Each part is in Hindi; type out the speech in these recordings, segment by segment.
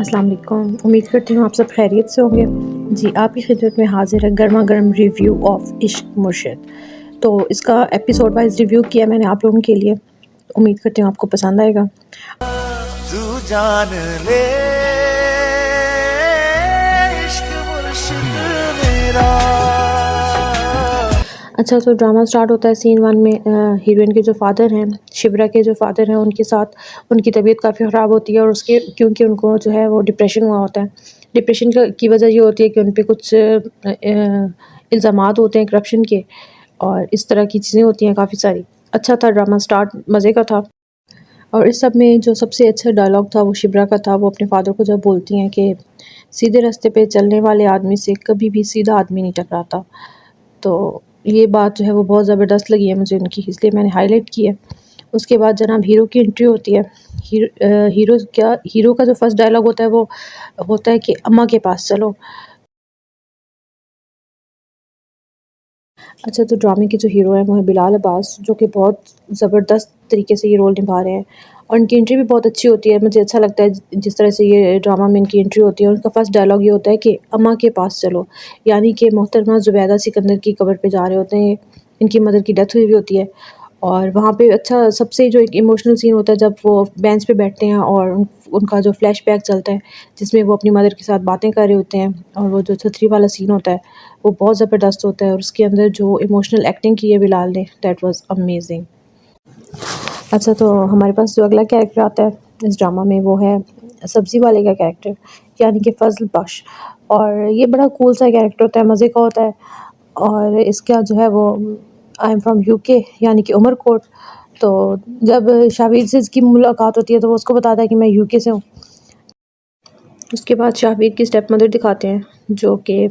अस्सलाम वालेकुम। उम्मीद करती हूँ आप सब खैरियत से होंगे। जी, आपकी खिदमत में हाज़िर है गरमा-गरम रिव्यू ऑफ इश्क मुर्शिद। तो इसका एपिसोड वाइज़ रिव्यू किया मैंने आप लोगों के लिए। उम्मीद करती हूँ आपको पसंद आएगा। तू जान ले इश्क मुर्शिद मेरा। अच्छा, तो ड्रामा स्टार्ट होता है सीन 1 में हीरोइन के जो फ़ादर हैं, शिब्रा के जो फ़ादर हैं, उनके साथ उनकी तबीयत काफ़ी ख़राब होती है और उसके क्योंकि उनको जो है वो डिप्रेशन हुआ होता है। डिप्रेशन की वजह ये होती है कि उन पे कुछ इल्ज़ामात होते हैं करप्शन के और इस तरह की चीज़ें होती हैं काफ़ी सारी। अच्छा था ड्रामा स्टार्ट, मज़े का था। और इस सब में जो सबसे अच्छा डायलॉग था वो शिब्रा का था। वो अपने फ़ादर को जब बोलती हैं कि सीधे रास्ते पे चलने वाले आदमी से कभी भी सीधा आदमी नहीं टकराता। तो ये बात जो है वो बहुत ज़बरदस्त लगी है मुझे उनकी, इसलिए मैंने हाइलाइट की है। उसके बाद जनाब हीरो की एंट्री होती है। हीरो का जो फर्स्ट डायलॉग होता है वो होता है कि अम्मा के पास चलो। अच्छा, तो ड्रामे के जो हीरो हैं वो हैं बिलाल अब्बास, जो कि बहुत ज़बरदस्त तरीके से ये रोल निभा रहे हैं और इनकी एंट्री भी बहुत अच्छी होती है। मुझे अच्छा लगता है जिस तरह से ये ड्रामा में इनकी एंट्री होती है। उनका फर्स्ट डायलॉग ये होता है कि अम्मा के पास चलो, यानी कि मोहतरमा ज़ुबैदा सिकंदर की कब्र पे जा रहे होते हैं। इनकी मदर की डेथ हुई होती है और वहाँ पे अच्छा सबसे जो एक इमोशनल सीन होता है जब वो बेंच पे बैठते हैं और उनका जो फ्लैशबैक चलता है, जिसमें वो अपनी मदर के साथ बातें कर रहे होते हैं और वो जो छतरी वाला सीन होता है वो बहुत ज़बरदस्त होता है और उसके अंदर जो इमोशनल एक्टिंग की है बिलाल ने, दैट वाज़ अमेजिंग। अच्छा, तो हमारे पास जो अगला कैरेक्टर आता है इस ड्रामा में वो है सब्ज़ी वाले का कैरेक्टर, यानी कि फ़ज़ल बख्श। और ये बड़ा कूल सा कैरेक्टर होता है, मज़े का होता है और इसका जो है वो आई एम फ्रॉम यूके यानी कि उमरकोट। तो जब शाबिर से इसकी मुलाकात होती है तो वो उसको बताता है कि मैं यूके से हूँ। उसके बाद शाबिर की स्टेप मदर दिखाते हैं, जो कि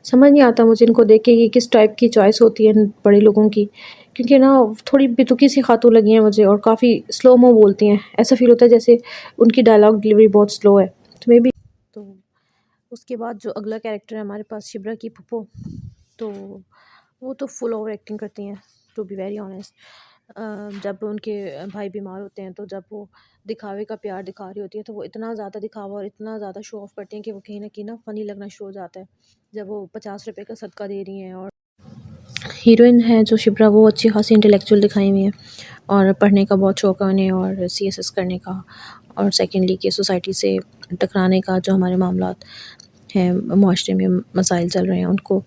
समझ नहीं आता मुझे इनको देख के कि किस टाइप की चॉइस होती है इन बड़े लोगों की, क्योंकि ना थोड़ी बेतुकी सी खातून लगी हैं मुझे और काफ़ी स्लो मो बोलती हैं। ऐसा फ़ील होता है जैसे उनकी डायलॉग डिलीवरी बहुत स्लो है। तो मे बी तो उसके बाद जो अगला कैरेक्टर है हमारे पास शिब्रा की फूफो, तो वो तो फुल ओवर एक्टिंग करती हैं, टू बी वेरी ऑनेस्ट। जब उनके भाई बीमार होते हैं तो जब वो दिखावे का प्यार दिखा रही होती है तो वो इतना ज़्यादा दिखावा और इतना ज़्यादा शो ऑफ करती हैं कि वो कहीं ना फ़नी लगना शुरू हो जाता है जब वो 50 रुपए का सदका दे रही हैं। और हीरोइन है जो शिप्रा, वो अच्छी खासी इंटेलेक्चुअल दिखाई हुई है और पढ़ने का बहुत शौक है उन्हें और सीएसएस करने का और सेकेंडली कि सोसाइटी से टकराने का जो हमारे मामलात हैं, माशरे में मसाइल चल रहे हैं उनको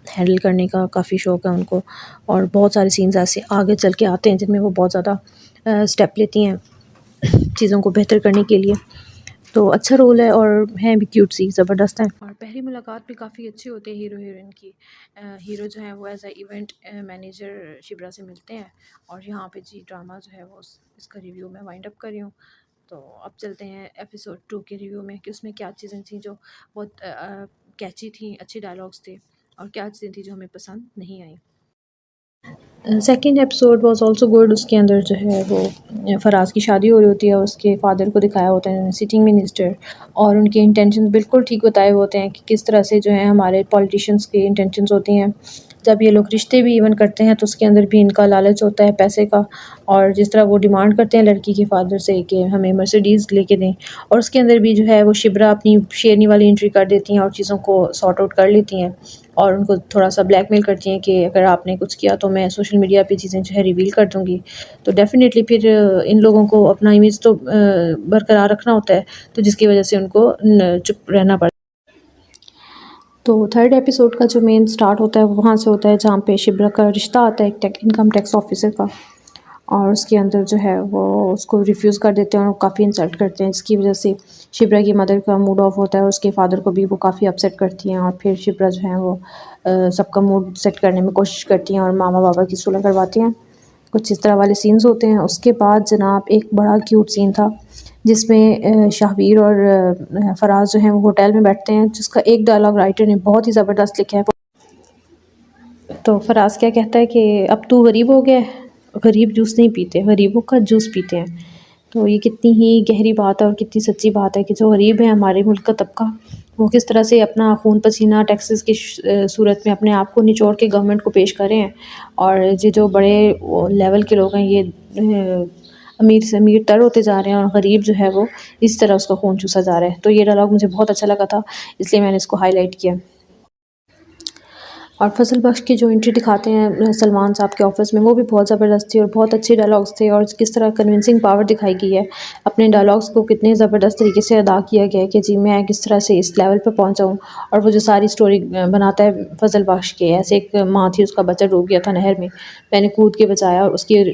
हैंडल करने का काफ़ी शौक है उनको। और बहुत सारे सीन्स ऐसे आगे चल के आते हैं जिनमें वो बहुत ज़्यादा स्टेप लेती हैं चीज़ों को बेहतर करने के लिए। तो अच्छा रोल है और है भी क्यूट सी, ज़बरदस्त है। और पहली मुलाकात भी काफ़ी अच्छी होती है हीरो हीरोइन की। हीरो जो है वो as a event manager Shibra से मिलते हैं और यहाँ पे जी ड्रामा जो है वो इसका रिव्यू मैं वाइंड अप कर रही हूँ। तो अब चलते हैं एपिसोड 2 के रिव्यू में कि उसमें क्या चीज़ें थी जो बहुत कैची थी, अच्छे डायलॉग्स थे और क्या चीज़ें थी जो हमें पसंद नहीं आई। Second episode was also good. उसके अंदर जो है वो फराज की शादी हो रही होती है और उसके फादर को दिखाया होता है सिटिंग मिनिस्टर और उनके इंटेंशंस बिल्कुल ठीक बताए हुए होते हैं कि किस तरह से जो है हमारे पॉलिटिशियंस के इंटेंशंस होती हैं। जब ये लोग रिश्ते भी इवन करते हैं तो उसके अंदर भी इनका लालच होता है पैसे का और जिस तरह वो डिमांड करते हैं लड़की के फादर से कि हमें मर्सिडीज़ लेके दें और उसके अंदर भी जो है वो शिब्रा अपनी शेरनी वाली एंट्री कर देती हैं और चीज़ों को सॉर्ट आउट कर लेती हैं और उनको थोड़ा-सा ब्लैकमेल करती हैं कि अगर आपने कुछ किया तो मैं सोशल मीडिया पे चीज़ें जो है रिवील कर दूँगी। तो डेफ़िनेटली फिर इन लोगों को अपना इमेज तो बरकरार रखना होता है, तो जिसकी वज़ह से उनको चुप रहना पड़ता है। तो थर्ड एपिसोड का जो मेन स्टार्ट होता है वो वहाँ से होता है जहाँ पे शिब्रा का रिश्ता आता है एक इनकम टैक्स ऑफिसर का और उसके अंदर जो है वो उसको रिफ्यूज़ कर देते हैं और काफ़ी इंसल्ट करते हैं, जिसकी वजह से शिप्रा की मदर का मूड ऑफ होता है और उसके फादर को भी वो काफ़ी अपसेट करती हैं और फिर शिप्रा जो है वो सबका मूड सेट करने में कोशिश करती हैं और मामा बाबा की सुलह करवाती हैं। कुछ इस तरह वाले सीन्स होते हैं। उसके बाद जनाब एक बड़ा क्यूट सीन था जिसमें शाहबीर और फराज जो हैं वो होटल में बैठते हैं, जिसका एक डायलॉग राइटर ने बहुत ही ज़बरदस्त लिखा है। तो फराज क्या कहता है कि अब तू गरीब हो गया है, गरीब जूस नहीं पीते, गरीबों का जूस पीते हैं। तो ये कितनी ही गहरी बात है और कितनी सच्ची बात है कि जो गरीब है हमारे मुल्क का तबका, वो किस तरह से अपना खून पसीना टैक्सेस की सूरत में अपने आप को निचोड़ के गवर्नमेंट को पेश कर रहे हैं और ये जो बड़े लेवल के लोग हैं ये अमीर से अमीर तर होते जा रहे हैं और गरीब जो है वो इस तरह उसका खून चूसा जा रहा है। तो ये डायलॉग मुझे बहुत अच्छा लगा था, इसलिए मैंने इसको हाईलाइट किया। और फ़ज़ल बख्श की जो एंट्री दिखाते हैं सलमान साहब के ऑफ़िस में, वो भी बहुत ज़बरदस्त थी और बहुत अच्छे डायलॉग्स थे और किस तरह कन्विंसिंग पावर दिखाई गई है। अपने डायलॉग्स को कितने ज़बरदस्त तरीके से अदा किया गया है कि जी मैं किस तरह से इस लेवल पे पहुँचा हूँ। और वो जो सारी स्टोरी बनाता है फ़ज़ल बख्श की, ऐसे एक माँ थी, उसका बच्चा डूब गया था नहर में, मैंने कूद के बचाया और उसकी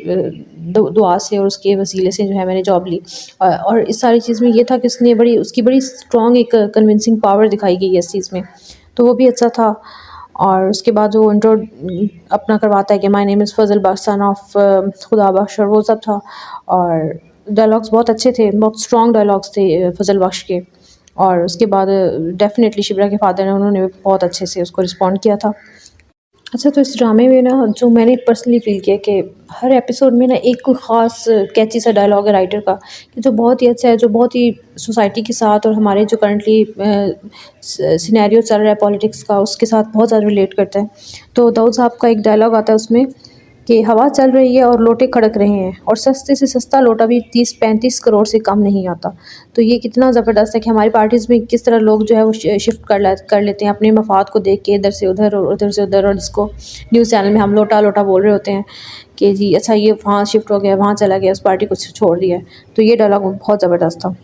दुआ से और उसके वसीले से जो है मैंने जॉब ली। और इस सारी चीज़ में ये था कि उसकी बड़ी स्ट्रॉन्ग एक कन्विंसिंग पावर दिखाई गई है इस चीज़ में, तो वो भी अच्छा था। और उसके बाद जो इंट्रो अपना करवाता है कि my name is Fazal Bakhsh son of Khuda Bakhsh, और वो सब था। और डायलॉग्स बहुत अच्छे थे, बहुत स्ट्रॉन्ग डायलॉग्स थे फ़ज़ल बख्श के। और उसके बाद डेफ़िनेटली शिब्रा के फ़ादर हैं, उन्होंने भी बहुत अच्छे से उसको रिस्पॉन्ड किया था। अच्छा, तो इस ड्रामे में ना जो मैंने पर्सनली फ़ील किया कि हर एपिसोड में ना एक कोई ख़ास कैची सा डायलॉग है राइटर का, कि जो बहुत ही अच्छा है, जो बहुत ही सोसाइटी के साथ और हमारे जो करंटली सिनेरियो चल रहा है पॉलिटिक्स का, उसके साथ बहुत ज़्यादा रिलेट करता है। तो दाऊद साहब का एक डायलॉग आता है उसमें कि हवा चल रही है और लोटे खड़क रहे हैं और सस्ते से सस्ता लोटा भी 30-35 करोड़ से कम नहीं आता। तो ये कितना ज़बरदस्त है कि हमारी पार्टीज़ में किस तरह लोग जो है वो शिफ्ट कर लेते हैं अपने मफाद को देख के, इधर से उधर और उधर से उधर, और इसको न्यूज़ चैनल में हम लोटा लोटा बोल रहे होते हैं कि जी अच्छा ये वहाँ शिफ्ट हो गया, वहाँ चला गया, उस पार्टी को छोड़ दिया है। तो ये डायलॉग बहुत ज़बरदस्त था।